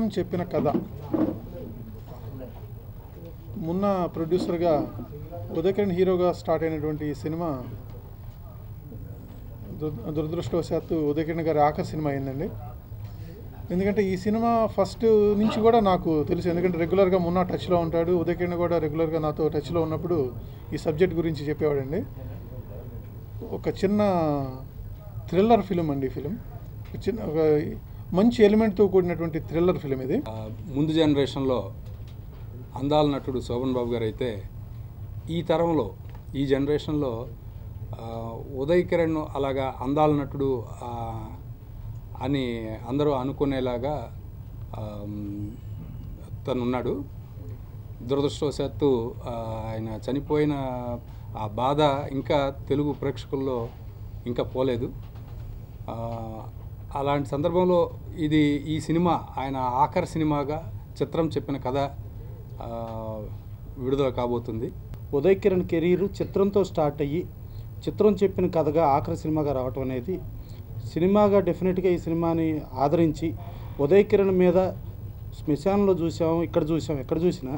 చిత్రం చెప్పిన కథ మున్న ప్రొడ్యూసర్గా ఉదయ్ కిరణ్ హీరోగా స్టార్ట్ అయినటువంటి ఈ సినిమా దురదృష్టవశాత్తు ఉదయ్ కిరణ్ గారి ఆఖరి సినిమా అయిందండి. ఎందుకంటే ఈ సినిమా ఫస్ట్ నుంచి కూడా నాకు తెలుసు, ఎందుకంటే రెగ్యులర్గా మున్న టచ్లో ఉంటాడు. ఉదయ్ కిరణ్ కూడా రెగ్యులర్గా నాతో టచ్లో ఉన్నప్పుడు ఈ సబ్జెక్ట్ గురించి చెప్పేవాడండి. ఒక చిన్న థ్రిల్లర్ ఫిలిం అండి. ఈ ఫిలిం ఒక మంచి ఎలిమెంట్తో కూడినటువంటి థ్రిల్లర్ ఫిలిం ఇది. ముందు జనరేషన్లో అందాల నటుడు శోభన్ బాబు గారు అయితే ఈ తరంలో ఈ జనరేషన్లో ఉదయ్ కిరణ్ అలాగా అందాల నటుడు అని అందరూ అనుకునేలాగా తనున్నాడు. దురదృష్టవశాత్తు ఆయన చనిపోయిన ఆ బాధ ఇంకా తెలుగు ప్రేక్షకుల్లో ఇంకా పోలేదు. అలాంటి సందర్భంలో ఈ సినిమా ఆయన ఆఖరి సినిమాగా చిత్రం చెప్పిన కథ విడుదల కాబోతుంది. ఉదయ్ కిరణ్ కెరీరు చిత్రంతో స్టార్ట్ అయ్యి చిత్రం చెప్పిన కథగా ఆఖరి సినిమాగా రావటం అనేది సినిమాగా డెఫినెట్గా ఈ సినిమాని ఆదరించి ఉదయ్ కిరణ్ మీద శ్మశానంలో చూసాం, ఇక్కడ చూసాం, ఎక్కడ చూసినా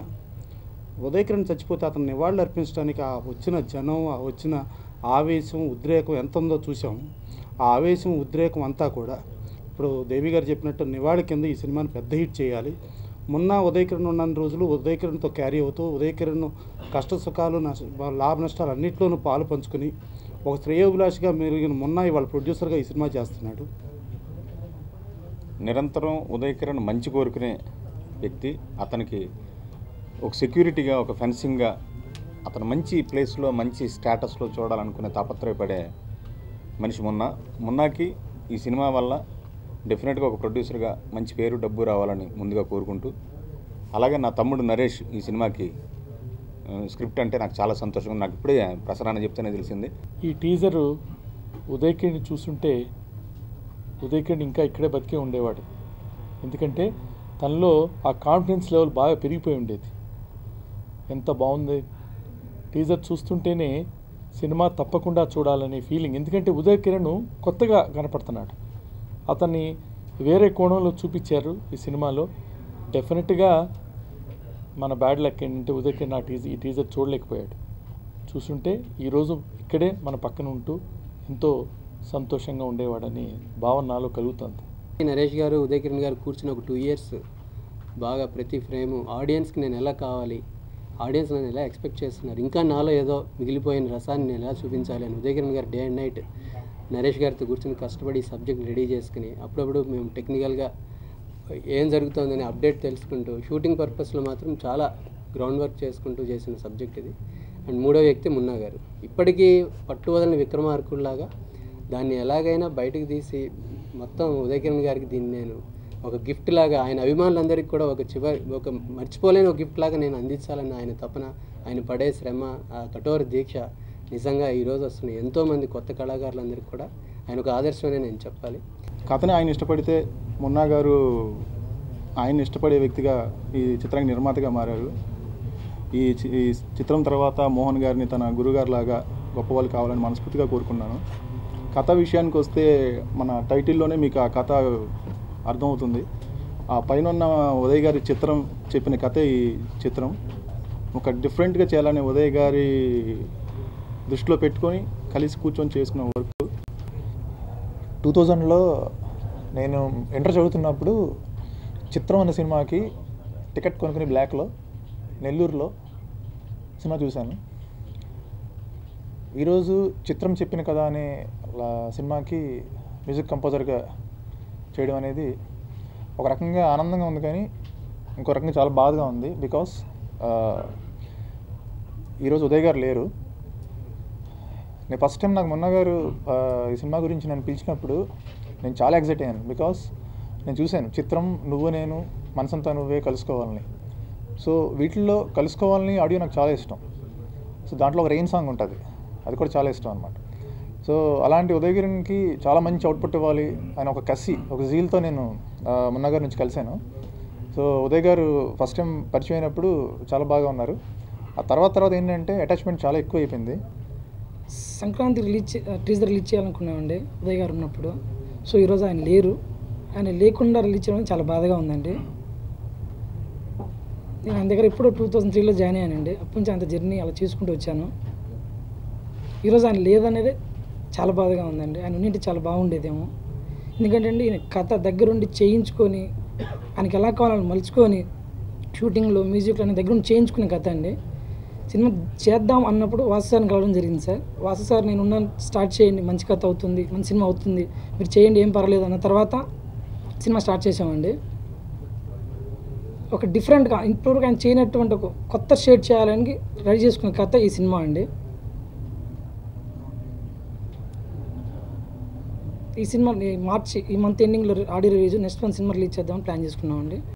ఉదయ్ కిరణ్ చచ్చిపోతే అతను నివాళులు అర్పించడానికి ఆ వచ్చిన జనం, ఆ వచ్చిన ఆవేశం, ఉద్రేకం ఎంత ఉందో చూసాం. ఆ ఆవేశం, ఉద్రేకం అంతా కూడా ఇప్పుడు దేవి గారు చెప్పినట్టు నివాళి కింద ఈ సినిమాని పెద్ద హిట్ చేయాలి. మొన్న ఉదయ్ కిరణ్ ఉన్న రోజులు ఉదయ్ కిరణ్తో క్యారీ అవుతూ ఉదయ్ కిరణ్ కష్ట సుఖాలు, లాభ నష్టాలు అన్నింటిలోనూ పాలు పంచుకొని ఒక శ్రేయోభిలాషిగా మెరిగిన మొన్న ఇవాళ ప్రొడ్యూసర్గా ఈ సినిమా చేస్తున్నాడు. నిరంతరం ఉదయ్ కిరణ్ మంచి కోరుకునే వ్యక్తి. అతనికి ఒక సెక్యూరిటీగా, ఒక ఫెన్సింగ్గా అతను మంచి ప్లేస్లో, మంచి స్టేటస్లో చూడాలనుకునే తాపత్రయపడే మనిషి మున్నాకి ఈ సినిమా వల్ల డెఫినెట్గా ఒక ప్రొడ్యూసర్గా మంచి పేరు, డబ్బు రావాలని ముందుగా కోరుకుంటూ, అలాగే నా తమ్ముడు నరేష్ ఈ సినిమాకి స్క్రిప్ట్ అంటే నాకు చాలా సంతోషంగా, నాకు ఇప్పుడే ప్రసరాన చెప్తేనే తెలిసింది. ఈ టీజరు ఉదయ్ కిరణ్ చూస్తుంటే ఉదయ్ కిరణ్ ఇంకా ఇక్కడే బతికే ఉండేవాడు. ఎందుకంటే తనలో ఆ కాన్ఫిడెన్స్ లెవెల్ బాగా పెరిగిపోయి ఉండేది. ఎంత బాగుంది టీజర్ చూస్తుంటేనే సినిమా తప్పకుండా చూడాలనే ఫీలింగ్. ఎందుకంటే ఉదయ్ కిరణ్ కొత్తగా కనపడుతున్నాడు, అతన్ని వేరే కోణంలో చూపించారు ఈ సినిమాలో. డెఫినెట్గా మన బ్యాడ్ లక్ ఏంటంటే ఉదయ్ కిరణ్ ఈ టీజర్ చూడలేకపోయాడు. చూస్తుంటే ఈరోజు ఇక్కడే మన పక్కన ఉంటూ ఎంతో సంతోషంగా ఉండేవాడని భావన నాలో కలుగుతుంది. నరేష్ గారు, ఉదయ్ కిరణ్ గారు కూర్చుని ఒక 2 years బాగా ప్రతి ఫ్రేము ఆడియన్స్కి నేను ఎలా కావాలి, ఆడియన్స్ నన్ను ఎలా ఎక్స్పెక్ట్ చేస్తున్నారు, ఇంకా నాలో ఏదో మిగిలిపోయిన రసాన్ని నేను ఎలా చూపించాలి అని ఉదయ్ కిరణ్ గారు డే అండ్ నైట్ నరేష్ గారితో కూర్చొని కష్టపడి సబ్జెక్ట్ రెడీ చేసుకుని అప్పుడప్పుడు మేము టెక్నికల్గా ఏం జరుగుతుందని అప్డేట్ తెలుసుకుంటూ షూటింగ్ పర్పస్లో మాత్రం చాలా గ్రౌండ్ వర్క్ చేసుకుంటూ చేసిన సబ్జెక్ట్ ఇది. అండ్ మూడో వ్యక్తి మున్నా గారు ఇప్పటికీ పట్టు వదలని విక్రమార్కుల్లాగా దాన్ని ఎలాగైనా బయటకు తీసి మొత్తం ఉదయ్ కిరణ్ గారికి దీన్ని నేను ఒక గిఫ్ట్ లాగా, ఆయన అభిమానులందరికీ కూడా ఒక మర్చిపోలేని ఒక గిఫ్ట్ లాగా నేను అందించాలని ఆయన తపన, ఆయన పడే శ్రమ, ఆ కఠోర దీక్ష నిజంగా ఈరోజు వస్తున్న ఎంతోమంది కొత్త కళాకారులందరికీ కూడా ఆయన ఒక ఆదర్శమనే నేను చెప్పాలి. కథని ఆయన ఇష్టపడితే మున్నా గారు ఆయన ఇష్టపడే వ్యక్తిగా ఈ చిత్రానికి నిర్మాతగా మారారు. ఈ చిత్రం తర్వాత మోహన్ గారిని తన గురుగారిలాగా గొప్పవాళ్ళు కావాలని మనస్ఫూర్తిగా కోరుకున్నాను. కథ విషయానికి వస్తే మన టైటిల్లోనే మీకు ఆ కథ అర్థమవుతుంది. ఆ పైన ఉన్న ఉదయ్ గారి చిత్రం చెప్పిన కథే ఈ చిత్రం. ఒక డిఫరెంట్గా చేయాలని ఉదయ్ గారి దృష్టిలో పెట్టుకొని కలిసి కూర్చొని చేసుకున్న వర్క్. 2000లో నేను ఇంటర్ చదువుతున్నప్పుడు చిత్రం అనే సినిమాకి టికెట్ కొనుక్కుని బ్లాక్లో నెల్లూరులో సినిమా చూశాను. ఈరోజు చిత్రం చెప్పిన కదా అనే సినిమాకి మ్యూజిక్ కంపోజర్గా చేయడం అనేది ఒక రకంగా ఆనందంగా ఉంది, కానీ ఇంకో రకంగా చాలా బాధగా ఉంది. బికాస్ ఈరోజు ఉదయ్ గారు లేరు. నేను ఫస్ట్ టైం నాకు మున్నా గారు ఈ సినిమా గురించి నన్ను పిలిచినప్పుడు నేను చాలా ఎక్సైట్ అయ్యాను. బికాస్ నేను చూశాను చిత్రం, నువ్వు నేను, మనసంతా నువ్వే కలుసుకోవాలని. సో వీటిల్లో కలుసుకోవాలని ఆడియో నాకు చాలా ఇష్టం. సో దాంట్లో ఒక రెయిన్ సాంగ్ ఉంటుంది, అది కూడా చాలా ఇష్టం అనమాట. సో అలాంటి ఉదయ్ కిరణ్కి చాలా మంచి అవుట్పుట్ ఇవ్వాలి ఆయన ఒక కసి, ఒక జీల్తో నేను మున్నా గారి నుంచి కలిశాను. సో ఉదయ్ గారు ఫస్ట్ టైం పరిచయం అయినప్పుడు చాలా బాగా ఉన్నారు. ఆ తర్వాత ఏంటంటే అటాచ్మెంట్ చాలా ఎక్కువ అయిపోయింది. సంక్రాంతి టీజర్ రిలీజ్ చేయాలనుకున్నామండి ఉదయ్ గారు ఉన్నప్పుడు. సో ఈరోజు ఆయన లేరు, ఆయన లేకుండా రిలీజ్ చేయడం చాలా బాధగా ఉందండి. నేను ఆయన దగ్గర ఎప్పుడో 2003లో జాయిన్ అయ్యానండి. అప్పటి నుంచి అంత జర్నీ అలా చేసుకుంటూ వచ్చాను. ఈరోజు ఆయన లేదనేది చాలా బాధగా ఉందండి. ఆయన ఉండింటే చాలా బాగుండేదేమో. ఎందుకంటే అండి ఈయన కథ దగ్గరుండి చేయించుకొని ఆయనకి ఎలా కావాలని మలుచుకొని షూటింగ్లో మ్యూజిక్లో అనే దగ్గరుండి చేయించుకునే కథ అండి. సినిమా చేద్దాం అన్నప్పుడు వాసు సార్ని కలవడం జరిగింది సార్. వాసు సార్ నేను ఉన్నాను, స్టార్ట్ చేయండి, మంచి కథ అవుతుంది, మంచి సినిమా అవుతుంది, మీరు చేయండి, ఏం పర్లేదు అన్న తర్వాత సినిమా స్టార్ట్ చేసామండి. ఒక డిఫరెంట్గా ఇంతవరకు ఆయన చేయనటువంటి ఒక కొత్త షేడ్ చేయాలని రెడీ చేసుకునే కథ ఈ సినిమా అండి. ఈ సినిమా మార్చి ఈ మంత్ ఎండింగ్లో audio release, next month cinema release చేద్దామని ప్లాన్ చేసుకున్నామండి.